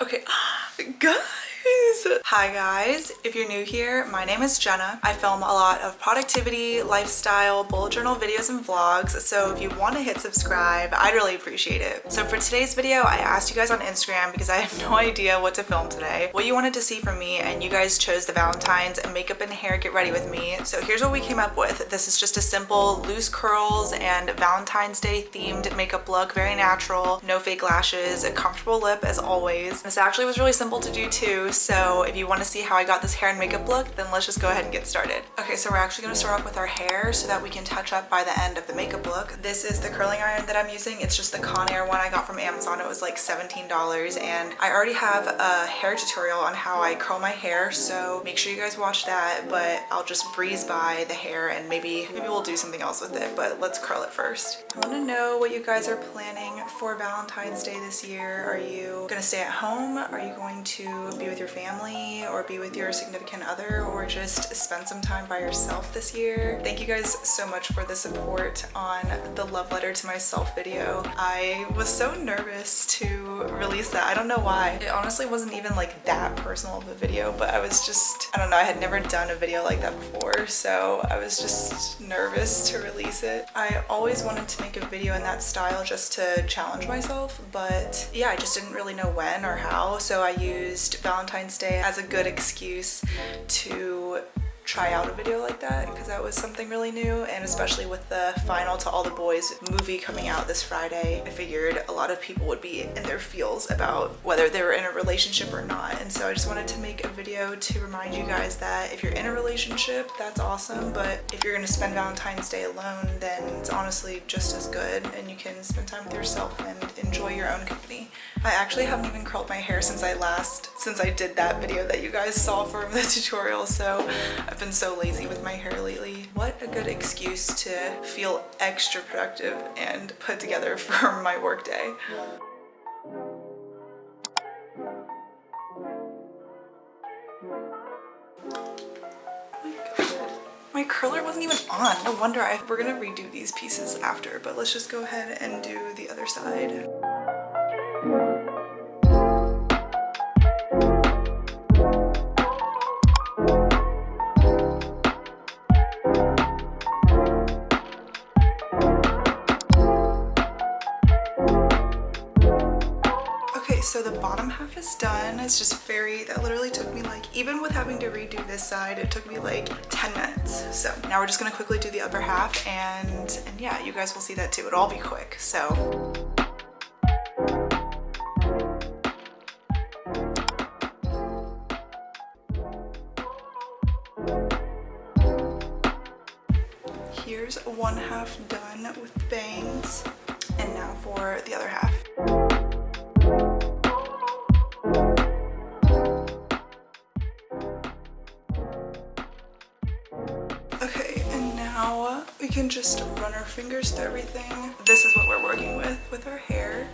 Okay, guys. Hi guys, if you're new here, my name is Jenna. I film a lot of productivity, lifestyle, bullet journal videos and vlogs, so if you want to hit subscribe, I'd really appreciate it. So for today's video, I asked you guys on Instagram because I have no idea what to film today, what you wanted to see from me, and you guys chose the Valentine's makeup and hair get ready with me. So here's what we came up with. This is just a simple loose curls and Valentine's Day themed makeup look, very natural, no fake lashes, a comfortable lip as always. This actually was really simple to do too, so if you want to see how I got this hair and makeup look, then let's just go ahead and get started. Okay, so we're actually going to start off with our hair so that we can touch up by the end of the makeup look. This is the curling iron that I'm using. It's just the Conair one I got from Amazon. It was like $17, and I already have a hair tutorial on how I curl my hair, so make sure you guys watch that, but I'll just breeze by the hair and maybe we'll do something else with it, but let's curl it first. I want to know what you guys are planning for Valentine's Day this year. Are you gonna stay at home? Are you going to be with your family or be with your significant other, or just spend some time by yourself this year? Thank you guys so much for the support on the love letter to myself video. I was so nervous to release that. I don't know why. It honestly wasn't even like that personal of a video, but I was just, I don't know, I had never done a video like that before, so I was just nervous to release it. I always wanted to make a video in that style just to challenge myself, but yeah, I just didn't really know when or how, so I used Valentine's Day as a good excuse to try out a video like that, because that was something really new, and especially with the final To All the Boys movie coming out this Friday, I figured a lot of people would be in their feels about whether they were in a relationship or not, and so I just wanted to make a video to remind you guys that if you're in a relationship, that's awesome, but if you're gonna spend Valentine's Day alone, then it's honestly just as good, and you can spend time with yourself and enjoy your own company. I actually haven't even curled my hair since I did that video that you guys saw from the tutorial, so I've been so lazy with my hair lately. What a good excuse to feel extra productive and put together for my work day. My curler wasn't even on. No wonder. We're gonna redo these pieces after, but let's just go ahead and do the other side. So the bottom half is done. It's just that literally took me like, even with having to redo this side, it took me like 10 minutes. So now we're just gonna quickly do the upper half, and yeah, you guys will see that too. It'll all be quick, so. Here's one half done with bangs, and now for the other half. Okay, and now we can just run our fingers through everything. This is what we're working with our hair.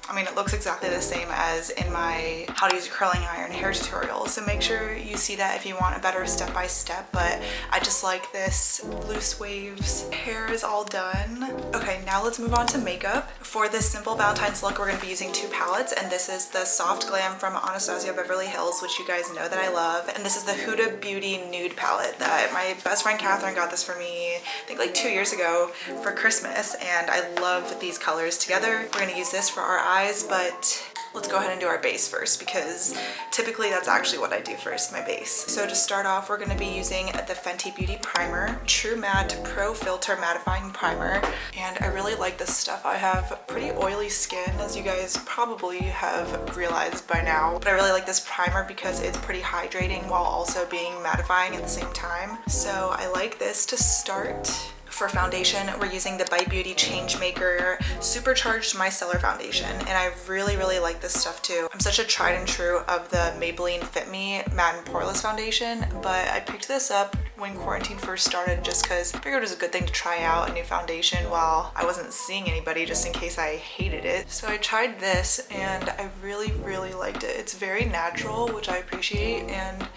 I mean, it looks exactly the same as in my how to use a curling iron hair tutorial, so make sure you see that if you want a better step-by-step, but I just like this loose waves. Hair is all done. Okay, now let's move on to makeup. For this simple Valentine's look, we're going to be using two palettes, and this is the Soft Glam from Anastasia Beverly Hills, which you guys know that I love, and this is the Huda Beauty Nude palette that my best friend Catherine got this for me, I think like 2 years ago for Christmas, and I love these colors together. We're going to use this for our eyes, but let's go ahead and do our base first, because typically that's actually what I do first, my base. So to start off, we're going to be using the Fenty Beauty Primer, True Matte Pro Filter Mattifying Primer, and I really like this stuff. I have pretty oily skin, as you guys probably have realized by now, but I really like this primer because it's pretty hydrating while also being mattifying at the same time. So I like this to start. For foundation, we're using the By Beauty Changemaker Supercharged Micellar Foundation, and I really like this stuff too. I'm such a tried and true of the Maybelline Fit Me Matte and Poreless Foundation, but I picked this up when quarantine first started just because I figured it was a good thing to try out a new foundation while I wasn't seeing anybody, just in case I hated it. So I tried this and I really liked it. It's very natural, which I appreciate, and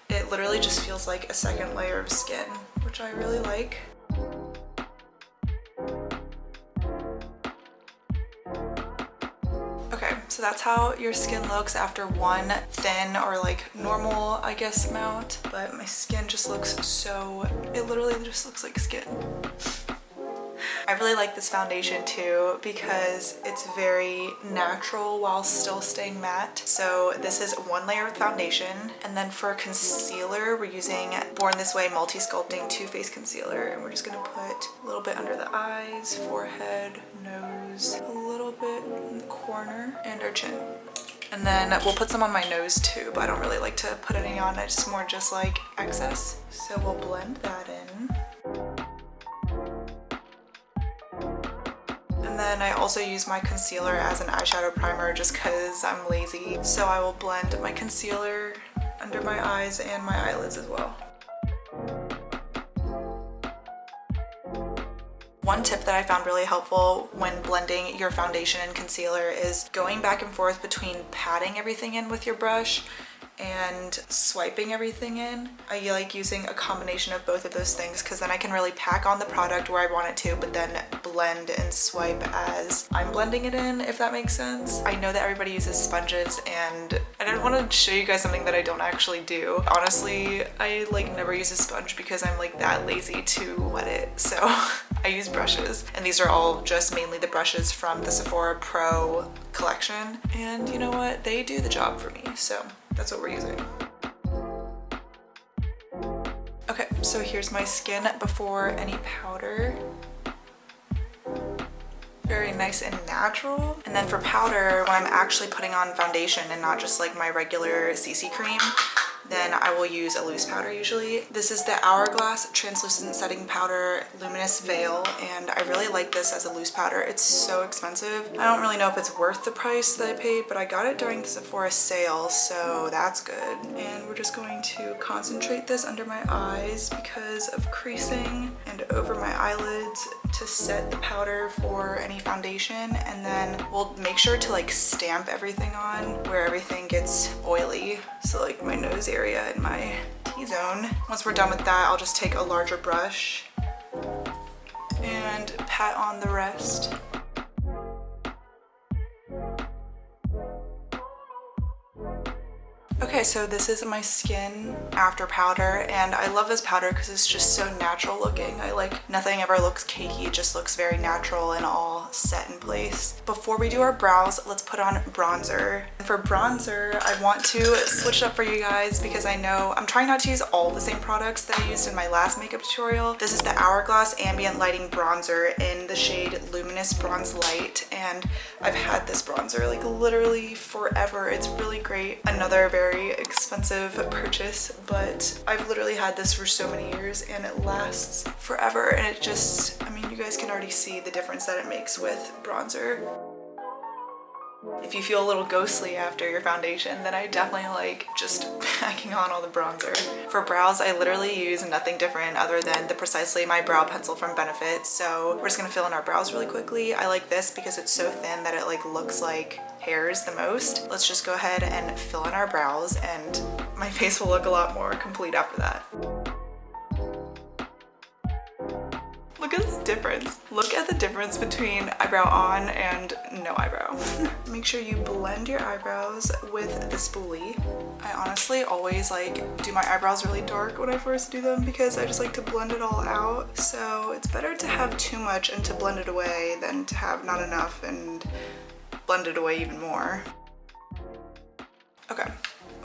it literally just feels like a second layer of skin, which I really like. So that's how your skin looks after one thin or like normal, I guess, amount. But my skin just looks so, it literally just looks like skin. I really like this foundation too because it's very natural while still staying matte. So this is one layer of foundation, and then for concealer we're using Born This Way Multi Sculpting Too Faced Concealer, and we're just gonna put a little bit under the eyes, forehead, nose, a little bit in the corner, and our chin. And then we'll put some on my nose too, but I don't really like to put any on. It's more just like excess. So we'll blend that in. And then I also use my concealer as an eyeshadow primer just because I'm lazy. So I will blend my concealer under my eyes and my eyelids as well. One tip that I found really helpful when blending your foundation and concealer is going back and forth between patting everything in with your brush and swiping everything in. I like using a combination of both of those things because then I can really pack on the product where I want it to, but then blend and swipe as I'm blending it in, if that makes sense. I know that everybody uses sponges, and I didn't want to show you guys something that I don't actually do. Honestly, I like never use a sponge because I'm like that lazy to wet it. So I use brushes, and these are all just mainly the brushes from the Sephora Pro collection. And you know what? They do the job for me. So that's what we're using. Okay, so here's my skin before any powder. Very nice and natural. And then for powder, when I'm actually putting on foundation and not just like my regular CC cream, then I will use a loose powder usually. This is the Hourglass Translucent Setting Powder Luminous Veil, and I really like this as a loose powder. It's so expensive. I don't really know if it's worth the price that I paid, but I got it during the Sephora sale, so that's good. And we're just going to concentrate this under my eyes because of creasing, and over my eyelids to set the powder for any foundation. And then we'll make sure to like stamp everything on where everything gets oily. So like my nose area and my T-zone. Once we're done with that, I'll just take a larger brush and pat on the rest. Okay, so this is my skin after powder, and I love this powder because it's just so natural looking. I like nothing ever looks cakey, it just looks very natural and all set in place. Before we do our brows, let's put on bronzer. For bronzer, I want to switch it up for you guys because I know I'm trying not to use all the same products that I used in my last makeup tutorial. This is the Hourglass Ambient Lighting Bronzer in the shade Luminous Bronze Light, and I've had this bronzer like literally forever. It's really great. Another very expensive purchase, but I've literally had this for so many years and it lasts forever, and it just, I mean, you guys can already see the difference that it makes with bronzer. If you feel a little ghostly after your foundation, then I definitely like just packing on all the bronzer. For brows, I literally use nothing different other than the Precisely My Brow Pencil from Benefit. So we're just gonna fill in our brows really quickly. I like this because it's so thin that it like looks like hairs the most. Let's just go ahead and fill in our brows, and my face will look a lot more complete after that. Look at this difference. Look at the difference between eyebrow on and no eyebrow. Make sure you blend your eyebrows with the spoolie. I honestly always like do my eyebrows really dark when I first do them because I just like to blend it all out. So it's better to have too much and to blend it away than to have not enough and blend it away even more.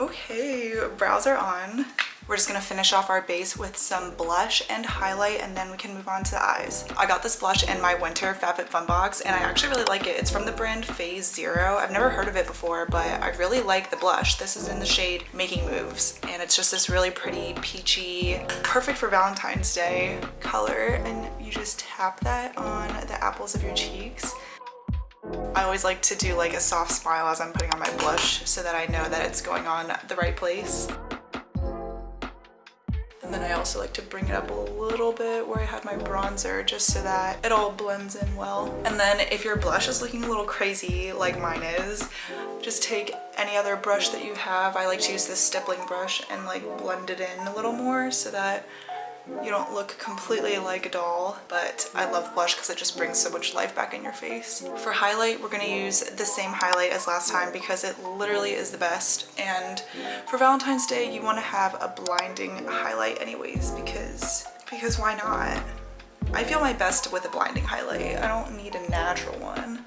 Okay, brows are on. We're just gonna finish off our base with some blush and highlight, and then we can move on to the eyes. I got this blush in my winter FabFitFun box, and I actually really like it. It's from the brand Phase Zero. I've never heard of it before, but I really like the blush. This is in the shade Making Moves, and it's just this really pretty peachy, perfect for Valentine's Day color, and you just tap that on the apples of your cheeks. I always like to do like a soft smile as I'm putting on my blush so that I know that it's going on the right place. And then I also like to bring it up a little bit where I had my bronzer just so that it all blends in well. And then if your blush is looking a little crazy like mine is, just take any other brush that you have. I like to use this stippling brush and like blend it in a little more so that you don't look completely like a doll, but I love blush because it just brings so much life back in your face. For highlight, we're gonna use the same highlight as last time because it literally is the best. And for Valentine's Day, you wanna have a blinding highlight anyways because why not? I feel my best with a blinding highlight. I don't need a natural one.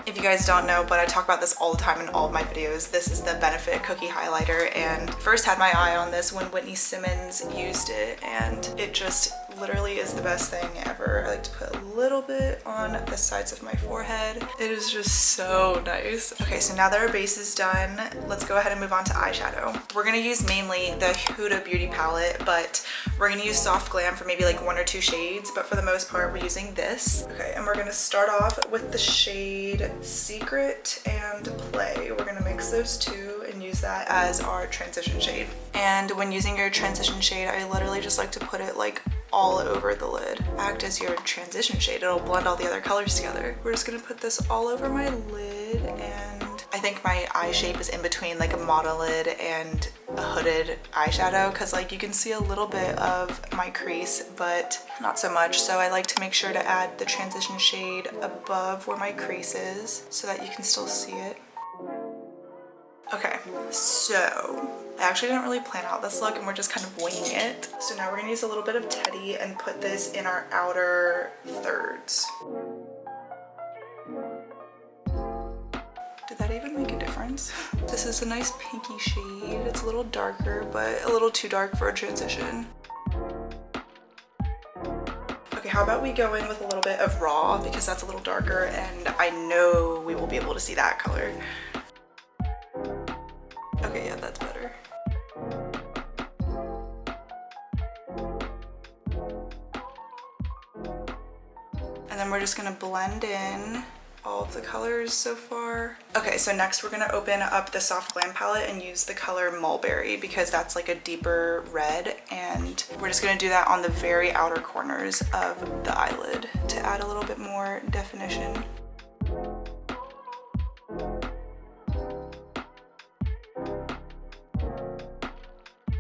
If you guys don't know, but I talk about this all the time in all of my videos, this is the Benefit Cookie Highlighter, and first had my eye on this when Whitney Simmons used it, and it just literally is the best thing ever. I like to put a little bit on the sides of my forehead. It is just so nice. Okay, so now that our base is done, let's go ahead and move on to eyeshadow. We're gonna use mainly the Huda Beauty palette, but we're gonna use Soft Glam for maybe like 1 or 2 shades, but for the most part, we're using this. Okay, and we're gonna start off with the shade Secret and Play. We're gonna mix those two and use that as our transition shade. And when using your transition shade, I literally just like to put it like all over the lid. Act as your transition shade. It'll blend all the other colors together. We're just gonna put this all over my lid, and I think my eye shape is in between like a monolid and a hooded eyeshadow because like you can see a little bit of my crease but not so much, so I like to make sure to add the transition shade above where my crease is so that you can still see it. Okay, so I actually didn't really plan out this look and we're just kind of winging it. So now we're gonna use a little bit of Teddy and put this in our outer thirds. Did that even make a difference? This is a nice pinky shade. It's a little darker, but a little too dark for a transition. Okay, how about we go in with a little bit of Raw because that's a little darker and I know we will be able to see that color. Okay, yeah, that's better. And then we're just gonna blend in all of the colors so far. Okay, so next we're gonna open up the Soft Glam palette and use the color Mulberry because that's like a deeper red, and we're just gonna do that on the very outer corners of the eyelid to add a little bit more definition.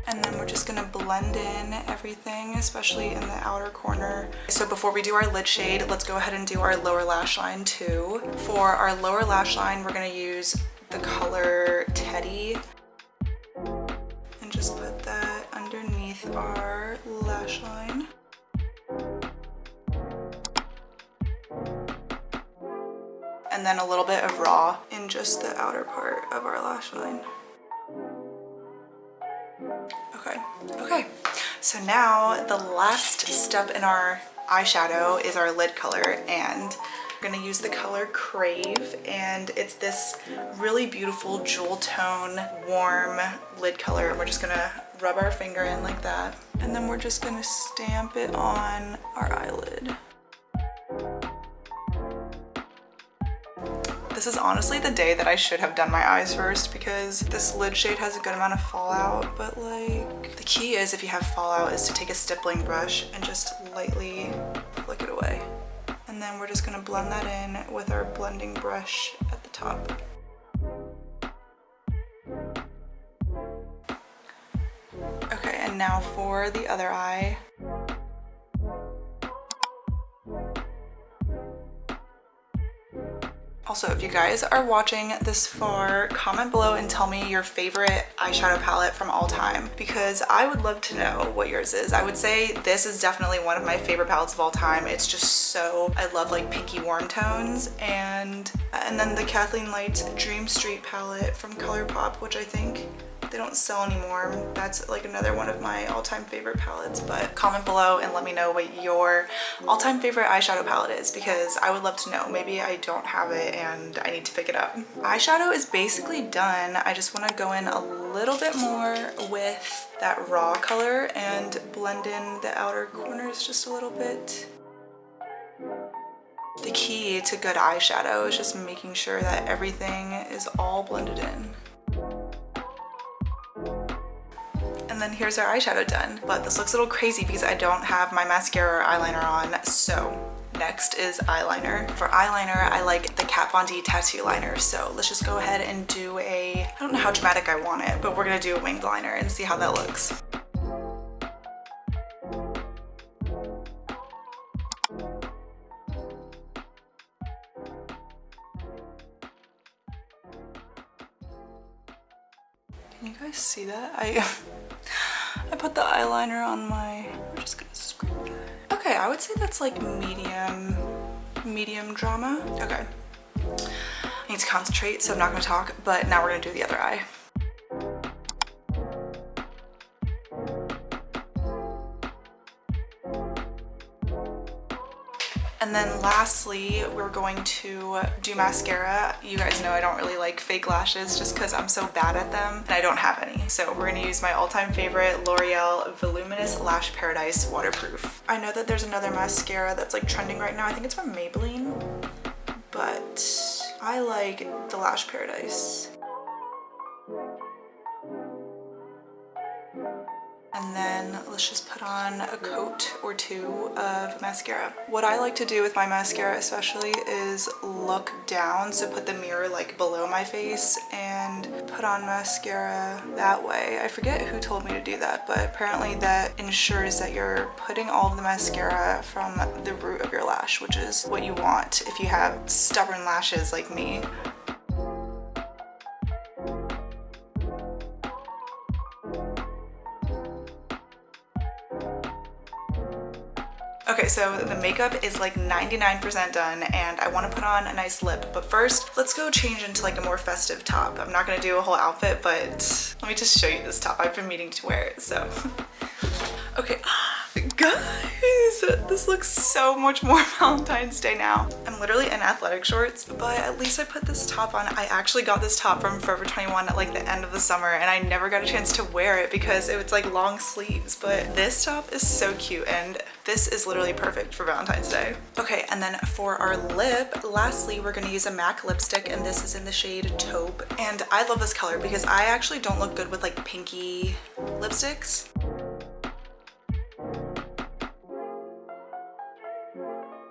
And then we're just gonna blend in everything, especially in the outer corner. So before we do our lid shade, let's go ahead and do our lower lash line too. For our lower lash line, we're gonna use the color Teddy and just put that underneath our lash line. And then a little bit of Raw in just the outer part of our lash line. Okay, so now the last step in our eyeshadow is our lid color, and we're gonna use the color Crave, and it's this really beautiful jewel tone, warm lid color. And we're just gonna rub our finger in like that, and then we're just gonna stamp it on our eyelid. This is honestly the day that I should have done my eyes first because this lid shade has a good amount of fallout, but like the key is if you have fallout is to take a stippling brush and just lightly flick it away. And then we're just gonna blend that in with our blending brush at the top. Okay, and now for the other eye. Also, if you guys are watching this far, comment below and tell me your favorite eyeshadow palette from all time because I would love to know what yours is. I would say this is definitely one of my favorite palettes of all time. It's just so, I love like pinky warm tones, and then the Kathleen Lights Dream Street palette from ColourPop, which I think they don't sell anymore. That's like another one of my all-time favorite palettes, but comment below and let me know what your all-time favorite eyeshadow palette is because I would love to know. Maybe I don't have it and I need to pick it up. Eyeshadow is basically done. I just want to go in a little bit more with that Raw color and blend in the outer corners just a little bit. The key to good eyeshadow is just making sure that everything is all blended in. And then here's our eyeshadow done. But this looks a little crazy because I don't have my mascara or eyeliner on. So next is eyeliner. For eyeliner, I like the Kat Von D tattoo liner. So let's just go ahead and do I don't know how dramatic I want it, but we're gonna do a winged liner and see how that looks. Can you guys see that? I put the eyeliner on my, we're just gonna scrape that. Okay, I would say that's like medium drama. Okay. I need to concentrate, so I'm not gonna talk, but now we're gonna do the other eye. And then lastly, we're going to do mascara. You guys know I don't really like fake lashes just because I'm so bad at them and I don't have any. So we're gonna use my all-time favorite L'Oreal Voluminous Lash Paradise Waterproof. I know that there's another mascara that's like trending right now. I think it's from Maybelline, but I like the Lash Paradise. And then let's just put on a coat or two of mascara. What I like to do with my mascara especially is look down, so put the mirror like below my face and put on mascara that way. I forget who told me to do that, but apparently that ensures that you're putting all of the mascara from the root of your lash, which is what you want if you have stubborn lashes like me. Okay, so the makeup is like 99% done and I want to put on a nice lip, but first let's go change into like a more festive top. I'm not going to do a whole outfit, but let me just show you this top. I've been meaning to wear it, so. Okay, guys, this looks so much more Valentine's Day now. I'm literally in athletic shorts, but at least I put this top on. I actually got this top from Forever 21 at like the end of the summer and I never got a chance to wear it because it was like long sleeves, but this top is so cute and this is literally perfect for Valentine's Day. Okay, and then for our lip, lastly, we're gonna use a MAC lipstick and this is in the shade Taupe. And I love this color because I actually don't look good with like pinky lipsticks.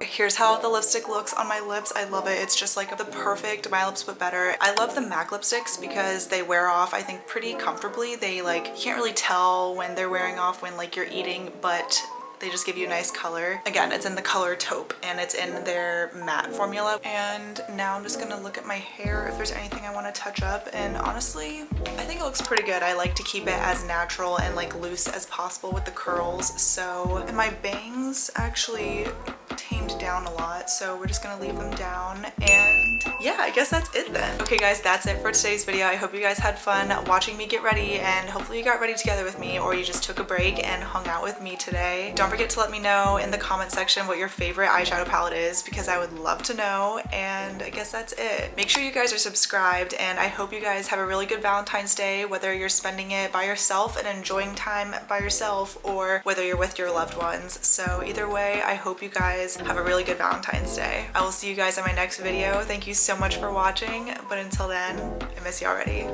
Here's how the lipstick looks on my lips. I love it. It's just like the perfect My Lips But Better. I love the MAC lipsticks because they wear off, I think, pretty comfortably. They like, you can't really tell when they're wearing off when like you're eating, but they just give you a nice color. Again, it's in the color Taupe and it's in their matte formula. And now I'm just gonna look at my hair if there's anything I want to touch up. And honestly, I think it looks pretty good. I like to keep it as natural and like loose as possible with the curls. So, and my bangs actually tamed down a lot, so we're just gonna leave them down. And yeah, I guess that's it then. Okay guys, that's it for today's video. I hope you guys had fun watching me get ready and hopefully you got ready together with me or you just took a break and hung out with me today. Don't forget to let me know in the comment section what your favorite eyeshadow palette is because I would love to know. And I guess that's it. Make sure you guys are subscribed and I hope you guys have a really good Valentine's Day, whether you're spending it by yourself and enjoying time by yourself or whether you're with your loved ones. So either way, I hope you guys have a really good Valentine's Day. I will see you guys in my next video. Thank you so much for watching, but until then, I miss you already.